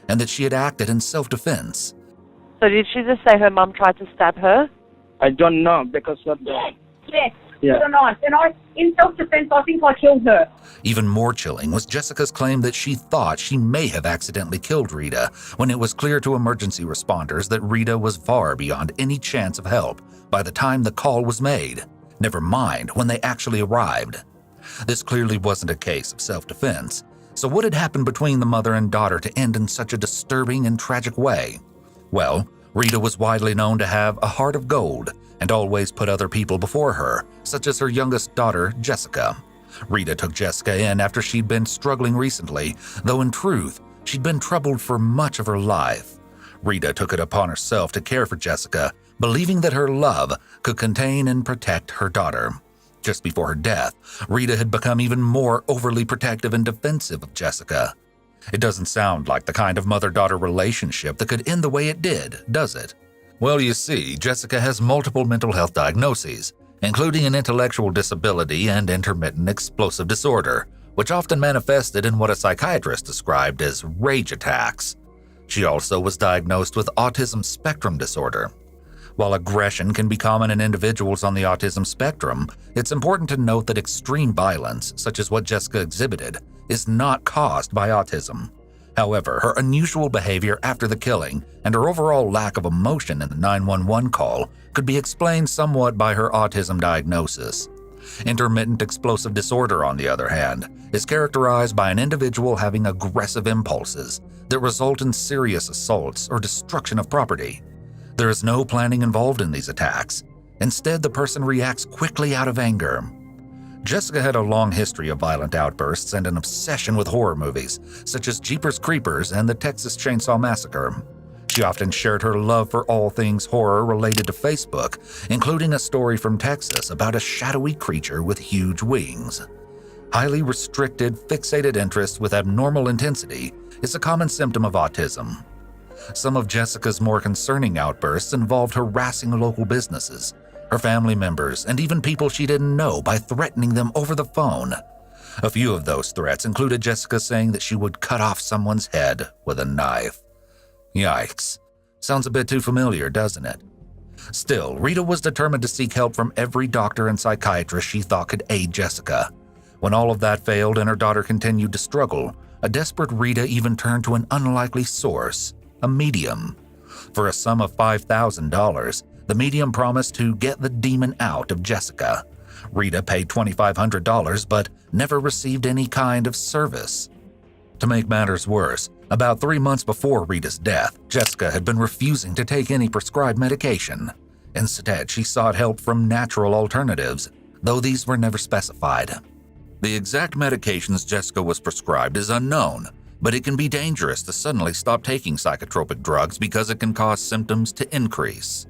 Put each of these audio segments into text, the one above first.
and that she had acted in self-defense. So did she just say her mum tried to stab her? I don't know because of the... Yes, Yeah. I don't know. And in self-defense, I think I killed her. Even more chilling was Jessica's claim that she thought she may have accidentally killed Rita when it was clear to emergency responders that Rita was far beyond any chance of help by the time the call was made, never mind when they actually arrived. This clearly wasn't a case of self-defense. So what had happened between the mother and daughter to end in such a disturbing and tragic way? Well, Rita was widely known to have a heart of gold and always put other people before her, such as her youngest daughter, Jessica. Rita took Jessica in after she'd been struggling recently, though in truth, she'd been troubled for much of her life. Rita took it upon herself to care for Jessica, believing that her love could contain and protect her daughter. Just before her death, Rita had become even more overly protective and defensive of Jessica. It doesn't sound like the kind of mother-daughter relationship that could end the way it did, does it? Well, you see, Jessica has multiple mental health diagnoses, including an intellectual disability and intermittent explosive disorder, which often manifested in what a psychiatrist described as rage attacks. She also was diagnosed with autism spectrum disorder. While aggression can be common in individuals on the autism spectrum, it's important to note that extreme violence, such as what Jessica exhibited, is not caused by autism. However, her unusual behavior after the killing and her overall lack of emotion in the 911 call could be explained somewhat by her autism diagnosis. Intermittent explosive disorder, on the other hand, is characterized by an individual having aggressive impulses that result in serious assaults or destruction of property. There is no planning involved in these attacks. Instead, the person reacts quickly out of anger. Jessica had a long history of violent outbursts and an obsession with horror movies, such as Jeepers Creepers and the Texas Chainsaw Massacre. She often shared her love for all things horror related to Facebook, including a story from Texas about a shadowy creature with huge wings. Highly restricted, fixated interest with abnormal intensity is a common symptom of autism. Some of Jessica's more concerning outbursts involved harassing local businesses, her family members, and even people she didn't know by threatening them over the phone. A few of those threats included Jessica saying that she would cut off someone's head with a knife. Yikes. Sounds a bit too familiar, doesn't it? Still, Rita was determined to seek help from every doctor and psychiatrist she thought could aid Jessica. When all of that failed and her daughter continued to struggle, a desperate Rita even turned to an unlikely source, a medium. For a sum of $5,000, the medium promised to get the demon out of Jessica. Rita paid $2,500 but never received any kind of service. To make matters worse, about 3 months before Rita's death, Jessica had been refusing to take any prescribed medication. Instead, she sought help from natural alternatives, though these were never specified. The exact medications Jessica was prescribed is unknown, but it can be dangerous to suddenly stop taking psychotropic drugs because it can cause symptoms to increase.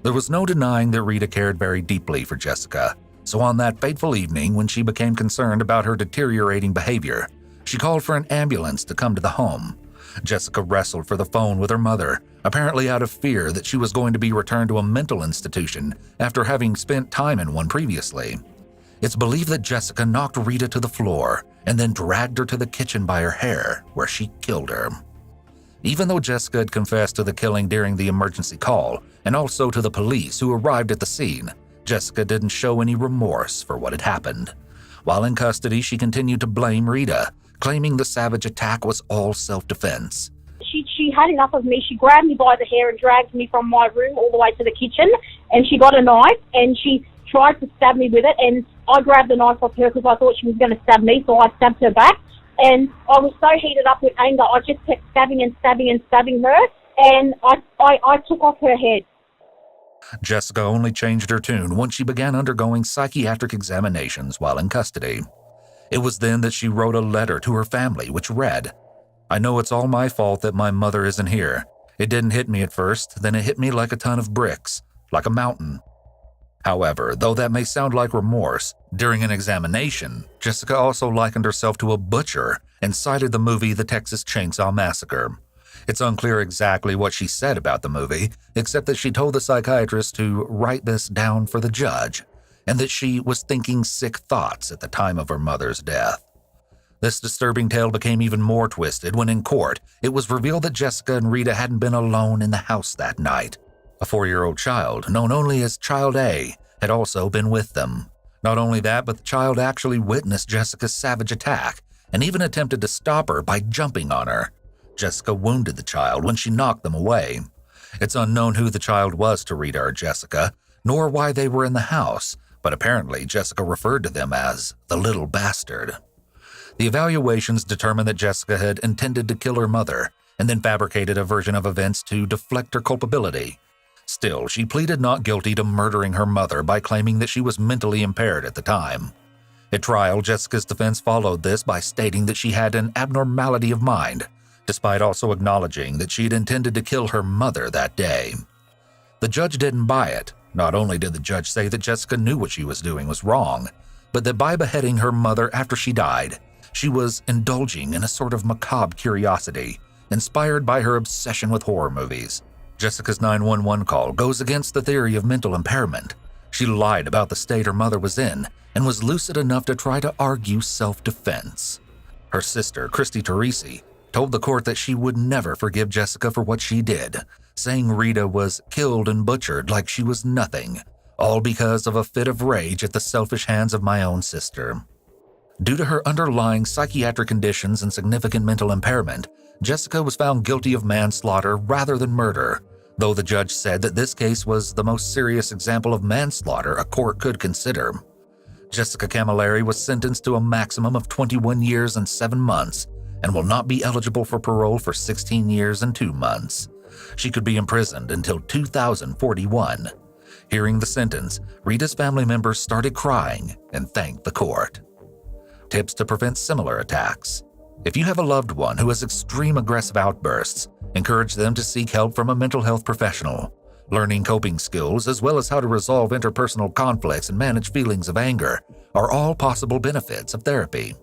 There was no denying that Rita cared very deeply for Jessica, so on that fateful evening when she became concerned about her deteriorating behavior, she called for an ambulance to come to the home. Jessica wrestled for the phone with her mother, apparently out of fear that she was going to be returned to a mental institution after having spent time in one previously. It's believed that Jessica knocked Rita to the floor and then dragged her to the kitchen by her hair, where she killed her. Even though Jessica had confessed to the killing during the emergency call and also to the police who arrived at the scene, Jessica didn't show any remorse for what had happened. While in custody, she continued to blame Rita, claiming the savage attack was all self-defense. She had enough of me. She grabbed me by the hair and dragged me from my room all the way to the kitchen, and she got a knife and she tried to stab me with it, and I grabbed the knife off her because I thought she was going to stab me, so I stabbed her back. And I was so heated up with anger, I just kept stabbing and stabbing and stabbing her, and I took off her head. Jessica only changed her tune once she began undergoing psychiatric examinations while in custody. It was then that she wrote a letter to her family which read, "I know it's all my fault that my mother isn't here. It didn't hit me at first, then it hit me like a ton of bricks, like a mountain." However, though that may sound like remorse, during an examination, Jessica also likened herself to a butcher and cited the movie The Texas Chainsaw Massacre. It's unclear exactly what she said about the movie, except that she told the psychiatrist to write this down for the judge, and that she was thinking sick thoughts at the time of her mother's death. This disturbing tale became even more twisted when in court, it was revealed that Jessica and Rita hadn't been alone in the house that night. A 4-year-old child, known only as Child A, had also been with them. Not only that, but the child actually witnessed Jessica's savage attack and even attempted to stop her by jumping on her. Jessica wounded the child when she knocked them away. It's unknown who the child was to Rita or Jessica, nor why they were in the house, but apparently Jessica referred to them as the little bastard. The evaluations determined that Jessica had intended to kill her mother and then fabricated a version of events to deflect her culpability. Still, she pleaded not guilty to murdering her mother by claiming that she was mentally impaired at the time. At trial, Jessica's defense followed this by stating that she had an abnormality of mind, despite also acknowledging that she had intended to kill her mother that day. The judge didn't buy it. Not only did the judge say that Jessica knew what she was doing was wrong, but that by beheading her mother after she died, she was indulging in a sort of macabre curiosity, inspired by her obsession with horror movies. Jessica's 911 call goes against the theory of mental impairment. She lied about the state her mother was in and was lucid enough to try to argue self-defense. Her sister, Christy Teresi, told the court that she would never forgive Jessica for what she did, saying Rita was killed and butchered like she was nothing, all because of a fit of rage at the selfish hands of my own sister. Due to her underlying psychiatric conditions and significant mental impairment, Jessica was found guilty of manslaughter rather than murder, though the judge said that this case was the most serious example of manslaughter a court could consider. Jessica Camilleri was sentenced to a maximum of 21 years and 7 months and will not be eligible for parole for 16 years and 2 months. She could be imprisoned until 2041. Hearing the sentence, Rita's family members started crying and thanked the court. Tips to prevent similar attacks. If you have a loved one who has extreme aggressive outbursts, encourage them to seek help from a mental health professional. Learning coping skills, as well as how to resolve interpersonal conflicts and manage feelings of anger, are all possible benefits of therapy.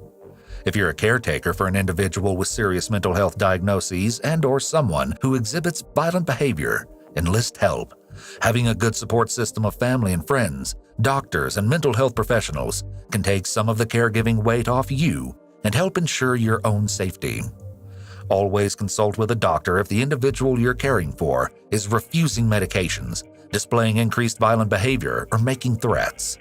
If you're a caretaker for an individual with serious mental health diagnoses and/or someone who exhibits violent behavior, enlist help. Having a good support system of family and friends, doctors, and mental health professionals can take some of the caregiving weight off you and help ensure your own safety. Always consult with a doctor if the individual you're caring for is refusing medications, displaying increased violent behavior, or making threats.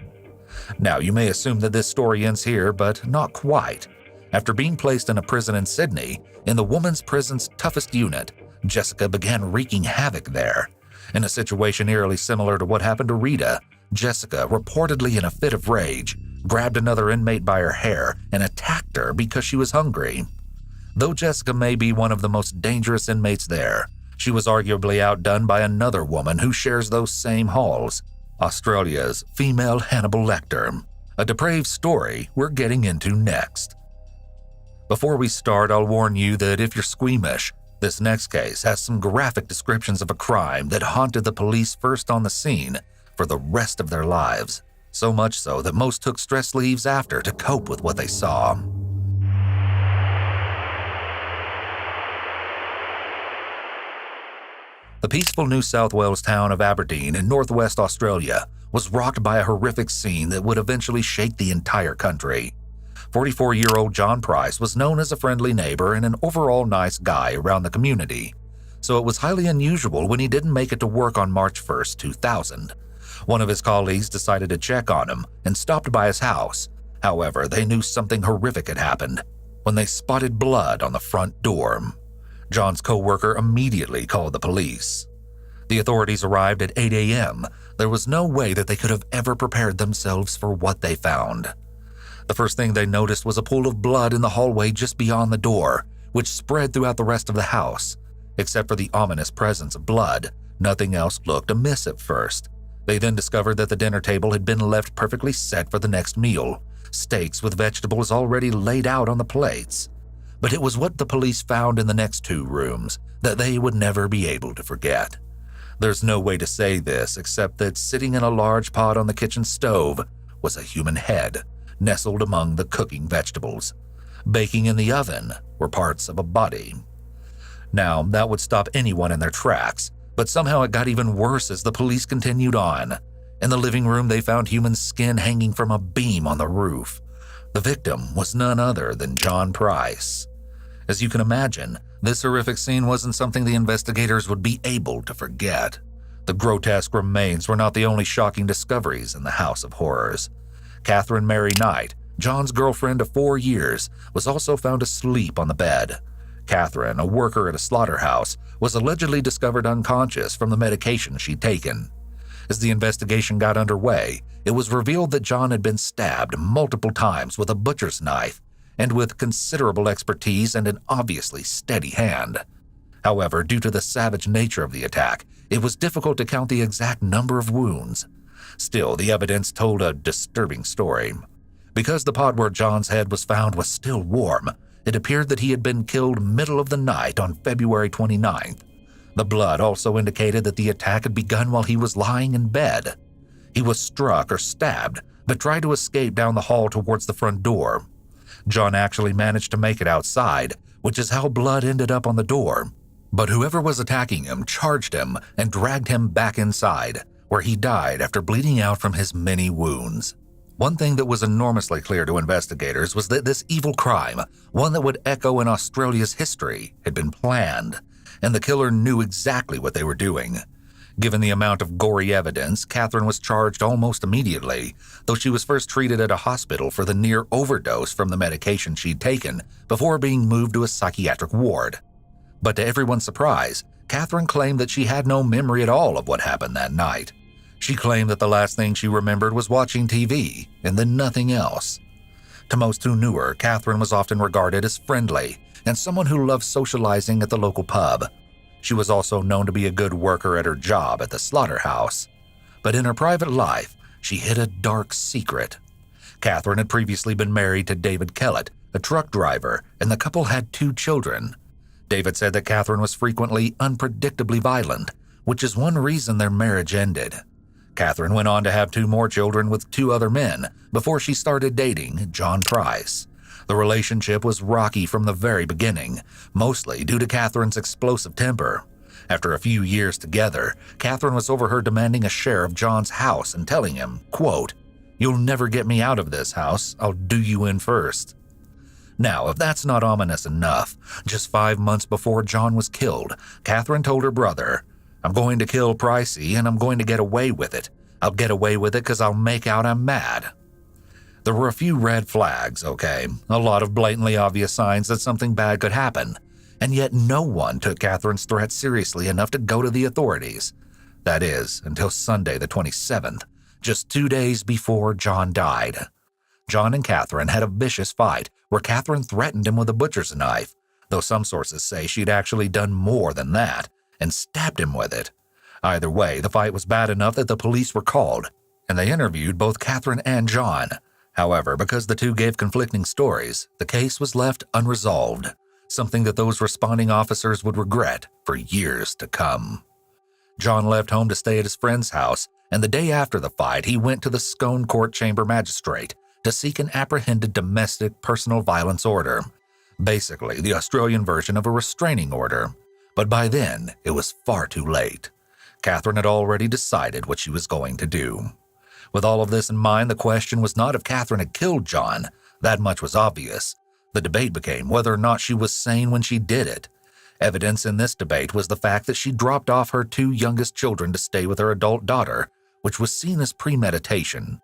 Now, you may assume that this story ends here, but not quite. After being placed in a prison in Sydney, in the women's prison's toughest unit, Jessica began wreaking havoc there. In a situation eerily similar to what happened to Rita, Jessica, reportedly in a fit of rage, grabbed another inmate by her hair and attacked her because she was hungry. Though Jessica may be one of the most dangerous inmates there, she was arguably outdone by another woman who shares those same halls, Australia's female Hannibal Lecter, a depraved story we're getting into next. Before we start, I'll warn you that if you're squeamish, this next case has some graphic descriptions of a crime that haunted the police first on the scene for the rest of their lives, so much so that most took stress leaves after to cope with what they saw. The peaceful New South Wales town of Aberdeen in northwest Australia was rocked by a horrific scene that would eventually shake the entire country. 44-year-old John Price was known as a friendly neighbor and an overall nice guy around the community, so it was highly unusual when he didn't make it to work on March 1st, 2000. One of his colleagues decided to check on him and stopped by his house. However, they knew something horrific had happened when they spotted blood on the front door. John's co-worker immediately called the police. The authorities arrived at 8 a.m. There was no way that they could have ever prepared themselves for what they found. The first thing they noticed was a pool of blood in the hallway just beyond the door, which spread throughout the rest of the house. Except for the ominous presence of blood, nothing else looked amiss at first. They then discovered that the dinner table had been left perfectly set for the next meal, steaks with vegetables already laid out on the plates. But it was what the police found in the next 2 rooms that they would never be able to forget. There's no way to say this except that sitting in a large pot on the kitchen stove was a human head, nestled among the cooking vegetables. Baking in the oven were parts of a body. Now, that would stop anyone in their tracks, but somehow it got even worse as the police continued on. In the living room, they found human skin hanging from a beam on the roof. The victim was none other than John Price. As you can imagine, this horrific scene wasn't something the investigators would be able to forget. The grotesque remains were not the only shocking discoveries in the House of Horrors. Catherine Mary Knight, John's girlfriend of 4 years, was also found asleep on the bed. Catherine, a worker at a slaughterhouse, was allegedly discovered unconscious from the medication she'd taken. As the investigation got underway, it was revealed that John had been stabbed multiple times with a butcher's knife, and with considerable expertise and an obviously steady hand. However, due to the savage nature of the attack, it was difficult to count the exact number of wounds. Still, the evidence told a disturbing story. Because the pot where John's head was found was still warm, it appeared that he had been killed middle of the night on February 29th. The blood also indicated that the attack had begun while he was lying in bed. He was struck or stabbed, but tried to escape down the hall towards the front door. John actually managed to make it outside, which is how blood ended up on the door. But whoever was attacking him charged him and dragged him back inside, where he died after bleeding out from his many wounds. One thing that was enormously clear to investigators was that this evil crime, one that would echo in Australia's history, had been planned, and the killer knew exactly what they were doing. Given the amount of gory evidence, Catherine was charged almost immediately, though she was first treated at a hospital for the near overdose from the medication she'd taken before being moved to a psychiatric ward. But to everyone's surprise, Catherine claimed that she had no memory at all of what happened that night. She claimed that the last thing she remembered was watching TV, and then nothing else. To most who knew her, Catherine was often regarded as friendly and someone who loved socializing at the local pub. She was also known to be a good worker at her job at the slaughterhouse. But in her private life, she hid a dark secret. Catherine had previously been married to David Kellett, a truck driver, and the couple had 2 children. David said that Catherine was frequently unpredictably violent, which is one reason their marriage ended. Catherine went on to have 2 more children with 2 other men before she started dating John Price. The relationship was rocky from the very beginning, mostly due to Catherine's explosive temper. After a few years together, Catherine was overheard demanding a share of John's house and telling him, quote, "You'll never get me out of this house, I'll do you in first." Now, if that's not ominous enough, just 5 months before John was killed, Catherine told her brother, "I'm going to kill Pricey and I'm going to get away with it. I'll get away with it because I'll make out I'm mad." There were a few red flags, okay, a lot of blatantly obvious signs that something bad could happen, and yet no one took Catherine's threat seriously enough to go to the authorities. That is, until Sunday the 27th, just 2 days before John died. John and Catherine had a vicious fight where Catherine threatened him with a butcher's knife, though some sources say she'd actually done more than that and stabbed him with it. Either way, the fight was bad enough that the police were called, and they interviewed both Catherine and John. However, because the 2 gave conflicting stories, the case was left unresolved, something that those responding officers would regret for years to come. John left home to stay at his friend's house, and the day after the fight, he went to the Scone Court Chamber Magistrate to seek an apprehended domestic personal violence order, basically the Australian version of a restraining order. But by then, it was far too late. Catherine had already decided what she was going to do. With all of this in mind, the question was not if Catherine had killed John. That much was obvious. The debate became whether or not she was sane when she did it. Evidence in this debate was the fact that she dropped off her 2 youngest children to stay with her adult daughter, which was seen as premeditation.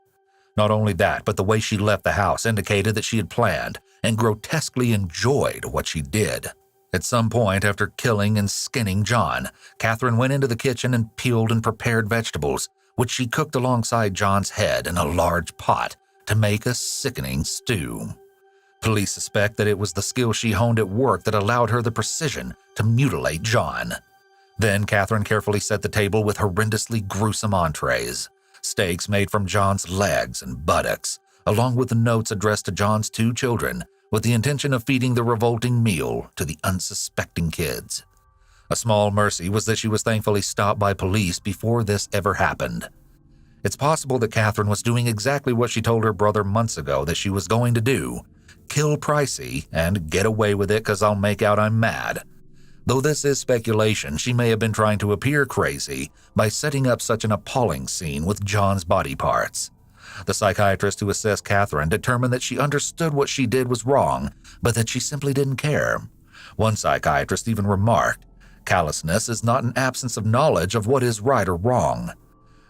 Not only that, but the way she left the house indicated that she had planned and grotesquely enjoyed what she did. At some point after killing and skinning John, Catherine went into the kitchen and peeled and prepared vegetables, which she cooked alongside John's head in a large pot to make a sickening stew. Police suspect that it was the skill she honed at work that allowed her the precision to mutilate John. Then Catherine carefully set the table with horrendously gruesome entrees, steaks made from John's legs and buttocks, along with the notes addressed to John's 2 children, with the intention of feeding the revolting meal to the unsuspecting kids. A small mercy was that she was thankfully stopped by police before this ever happened. It's possible that Catherine was doing exactly what she told her brother months ago that she was going to do, kill Pricey and get away with it because I'll make out I'm mad. Though this is speculation, she may have been trying to appear crazy by setting up such an appalling scene with John's body parts. The psychiatrist who assessed Catherine determined that she understood what she did was wrong, but that she simply didn't care. One psychiatrist even remarked, "Callousness is not an absence of knowledge of what is right or wrong."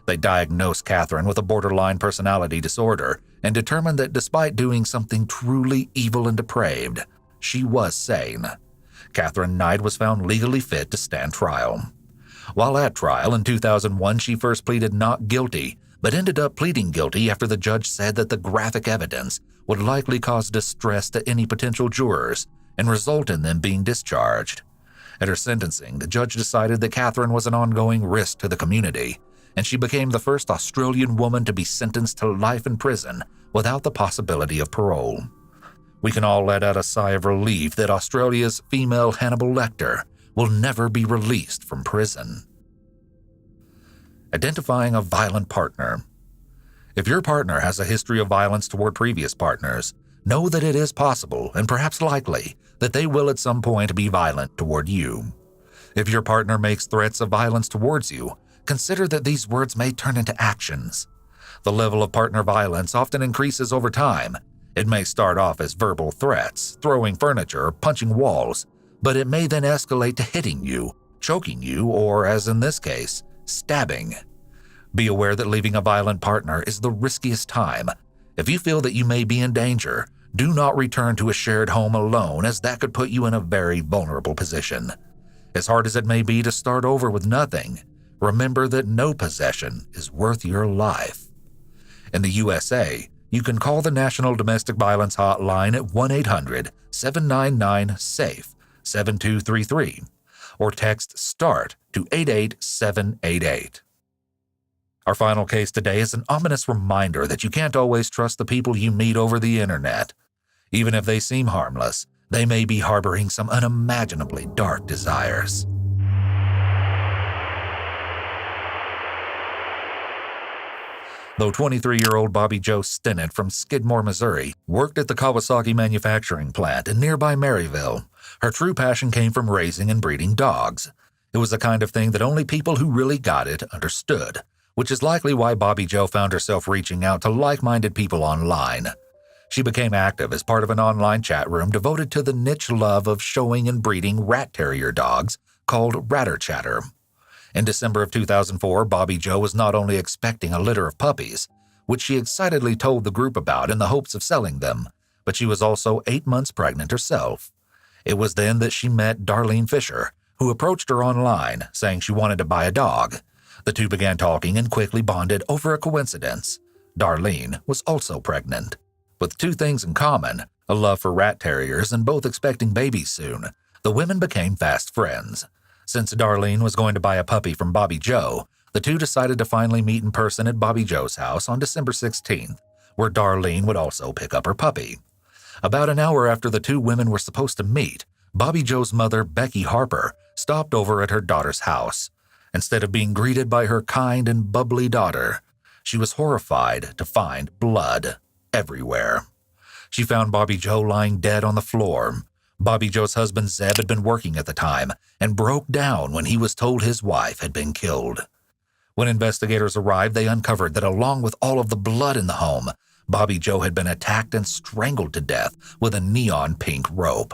They diagnosed Catherine with a borderline personality disorder and determined that despite doing something truly evil and depraved, she was sane. Catherine Knight was found legally fit to stand trial. While at trial in 2001, she first pleaded not guilty, but ended up pleading guilty after the judge said that the graphic evidence would likely cause distress to any potential jurors and result in them being discharged. At her sentencing, the judge decided that Catherine was an ongoing risk to the community, and she became the first Australian woman to be sentenced to life in prison without the possibility of parole. We can all let out a sigh of relief that Australia's female Hannibal Lecter will never be released from prison. Identifying a violent partner. If your partner has a history of violence toward previous partners, know that it is possible, and perhaps likely, that they will at some point be violent toward you. If your partner makes threats of violence towards you, consider that these words may turn into actions. The level of partner violence often increases over time. It may start off as verbal threats, throwing furniture, or punching walls, but it may then escalate to hitting you, choking you, or, as in this case, stabbing. Be aware that leaving a violent partner is the riskiest time. If you feel that you may be in danger, do not return to a shared home alone, as that could put you in a very vulnerable position. As hard as it may be to start over with nothing, remember that no possession is worth your life. In the USA, you can call the National Domestic Violence Hotline at 1-800-799-SAFE 7233 or text START to 88788. Our final case today is an ominous reminder that you can't always trust the people you meet over the internet. Even if they seem harmless, they may be harboring some unimaginably dark desires. Though 23-year-old Bobby Jo Stinnett from Skidmore, Missouri, worked at the Kawasaki manufacturing plant in nearby Maryville, her true passion came from raising and breeding dogs. It was the kind of thing that only people who really got it understood, which is likely why Bobby Jo found herself reaching out to like-minded people online. She became active as part of an online chat room devoted to the niche love of showing and breeding rat terrier dogs called Ratter Chatter. In December of 2004, Bobby Jo was not only expecting a litter of puppies, which she excitedly told the group about in the hopes of selling them, but she was also 8 months pregnant herself. It was then that she met Darlene Fisher, who approached her online, saying she wanted to buy a dog. The two began talking and quickly bonded over a coincidence. Darlene was also pregnant. With two things in common, a love for rat terriers and both expecting babies soon, the women became fast friends. Since Darlene was going to buy a puppy from Bobby Jo, the two decided to finally meet in person at Bobby Jo's house on December 16th, where Darlene would also pick up her puppy. About an hour after the two women were supposed to meet, Bobby Jo's mother, Becky Harper, stopped over at her daughter's house. Instead of being greeted by her kind and bubbly daughter, she was horrified to find blood everywhere. She found Bobby Jo lying dead on the floor. Bobby Jo's husband Zeb had been working at the time and broke down when he was told his wife had been killed. When investigators arrived, they uncovered that along with all of the blood in the home, Bobby Jo had been attacked and strangled to death with a neon pink rope.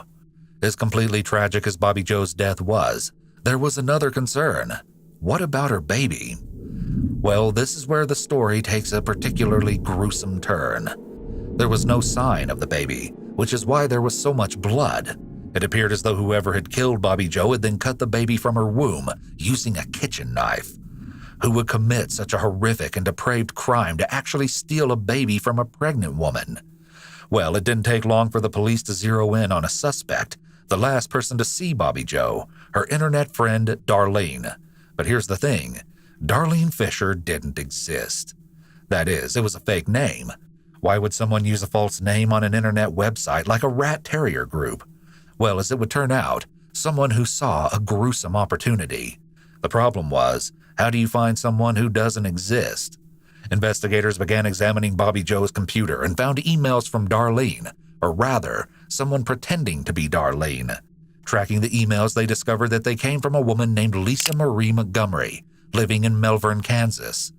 As completely tragic as Bobby Jo's death was, there was another concern. What about her baby? Well, this is where the story takes a particularly gruesome turn. There was no sign of the baby, which is why there was so much blood. It appeared as though whoever had killed Bobby Jo had then cut the baby from her womb using a kitchen knife. Who would commit such a horrific and depraved crime to actually steal a baby from a pregnant woman? Well, it didn't take long for the police to zero in on a suspect, the last person to see Bobby Jo, her internet friend Darlene. But here's the thing, Darlene Fisher didn't exist. That is, it was a fake name. Why would someone use a false name on an internet website like a rat terrier group? Well, as it would turn out, someone who saw a gruesome opportunity. The problem was, how do you find someone who doesn't exist? Investigators began examining Bobby Jo's computer and found emails from Darlene, or rather, someone pretending to be Darlene. Tracking the emails, they discovered that they came from a woman named Lisa Marie Montgomery, living in Melbourne, Kansas.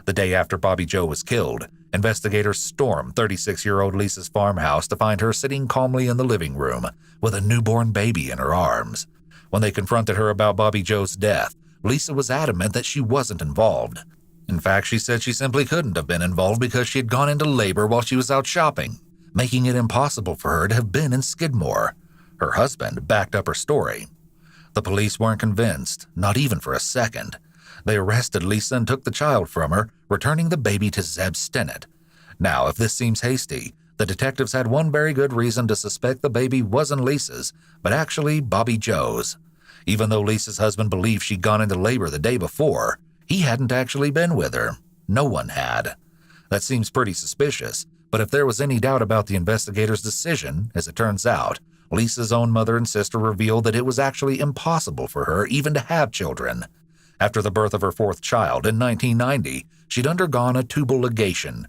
The day after Bobby Jo was killed, Investigators stormed 36-year-old Lisa's farmhouse to find her sitting calmly in the living room with a newborn baby in her arms. When they confronted her about Bobby Joe's death, Lisa was adamant that she wasn't involved. In fact, she said she simply couldn't have been involved because she had gone into labor while she was out shopping, making it impossible for her to have been in Skidmore. Her husband backed up her story. The police weren't convinced, not even for a second. They arrested Lisa and took the child from her, returning the baby to Zeb Stinnett. Now, if this seems hasty, the detectives had one very good reason to suspect the baby wasn't Lisa's, but actually Bobby Joe's. Even though Lisa's husband believed she'd gone into labor the day before, he hadn't actually been with her. No one had. That seems pretty suspicious, but if there was any doubt about the investigators' decision, as it turns out, Lisa's own mother and sister revealed that it was actually impossible for her even to have children. After the birth of her fourth child in 1990, she'd undergone a tubal ligation.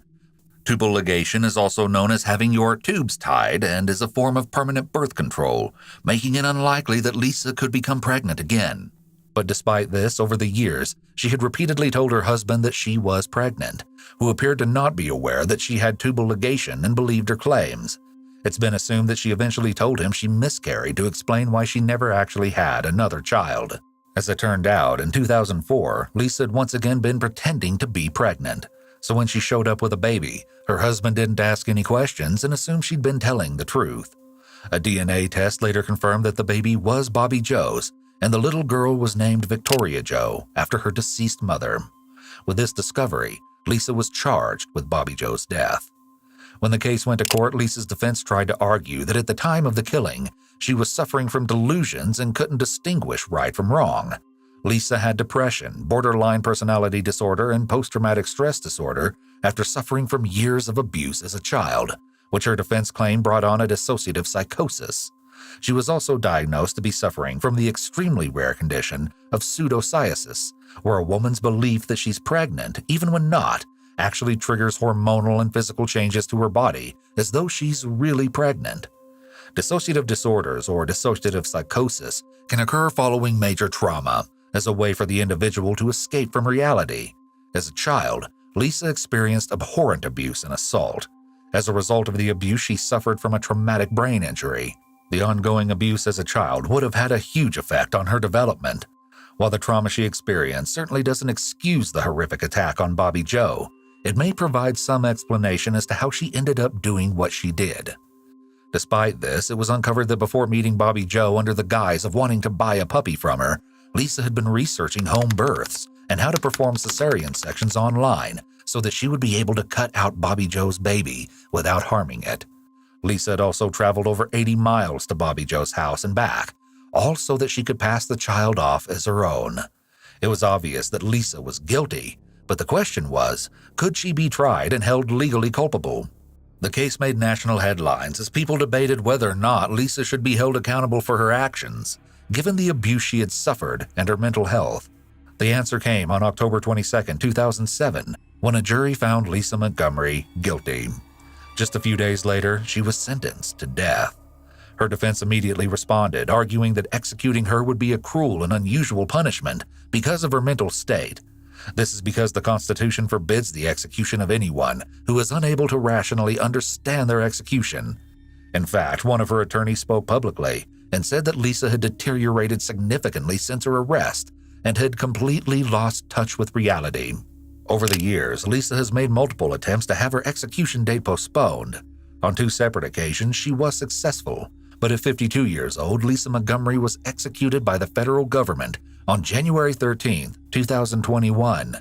Tubal ligation is also known as having your tubes tied and is a form of permanent birth control, making it unlikely that Lisa could become pregnant again. But despite this, over the years, she had repeatedly told her husband that she was pregnant, who appeared to not be aware that she had tubal ligation and believed her claims. It's been assumed that she eventually told him she miscarried to explain why she never actually had another child. As it turned out, in 2004, Lisa had once again been pretending to be pregnant. So when she showed up with a baby, her husband didn't ask any questions and assumed she'd been telling the truth. A DNA test later confirmed that the baby was Bobby Joe's, and the little girl was named Victoria Joe after her deceased mother. With this discovery, Lisa was charged with Bobby Joe's death. When the case went to court, Lisa's defense tried to argue that at the time of the killing, she was suffering from delusions and couldn't distinguish right from wrong. Lisa had depression, borderline personality disorder, and post-traumatic stress disorder after suffering from years of abuse as a child, which her defense claim brought on a dissociative psychosis. She was also diagnosed to be suffering from the extremely rare condition of pseudopsoriasis, where a woman's belief that she's pregnant, even when not, actually triggers hormonal and physical changes to her body as though she's really pregnant. Dissociative disorders or dissociative psychosis can occur following major trauma as a way for the individual to escape from reality. As a child, Lisa experienced abhorrent abuse and assault. As a result of the abuse, she suffered from a traumatic brain injury. The ongoing abuse as a child would have had a huge effect on her development. While the trauma she experienced certainly doesn't excuse the horrific attack on Bobby Joe, it may provide some explanation as to how she ended up doing what she did. Despite this, it was uncovered that before meeting Bobby Joe under the guise of wanting to buy a puppy from her, Lisa had been researching home births and how to perform cesarean sections online so that she would be able to cut out Bobby Joe's baby without harming it. Lisa had also traveled over 80 miles to Bobby Joe's house and back, all so that she could pass the child off as her own. It was obvious that Lisa was guilty, but the question was, could she be tried and held legally culpable? The case made national headlines as people debated whether or not Lisa should be held accountable for her actions, given the abuse she had suffered and her mental health. The answer came on October 22, 2007, when a jury found Lisa Montgomery guilty. Just a few days later, she was sentenced to death. Her defense immediately responded, arguing that executing her would be a cruel and unusual punishment because of her mental state. This is because the Constitution forbids the execution of anyone who is unable to rationally understand their execution. In fact, one of her attorneys spoke publicly and said that Lisa had deteriorated significantly since her arrest and had completely lost touch with reality. Over the years, Lisa has made multiple attempts to have her execution date postponed. On 2 separate occasions, she was successful, but at 52 years old, Lisa Montgomery was executed by the federal government on January 13, 2021.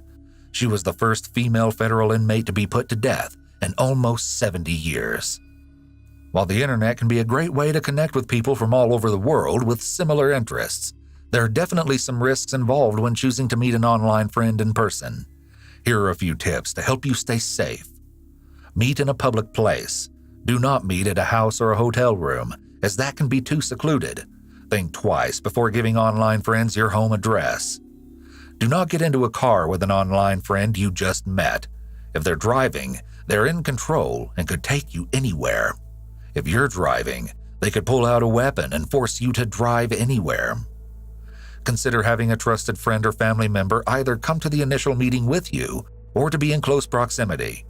She was the first female federal inmate to be put to death in almost 70 years. While the internet can be a great way to connect with people from all over the world with similar interests, there are definitely some risks involved when choosing to meet an online friend in person. Here are a few tips to help you stay safe. Meet in a public place. Do not meet at a house or a hotel room, as that can be too secluded. Think twice before giving online friends your home address. Do not get into a car with an online friend you just met. If they're driving, they're in control and could take you anywhere. If you're driving, they could pull out a weapon and force you to drive anywhere. Consider having a trusted friend or family member either come to the initial meeting with you or to be in close proximity,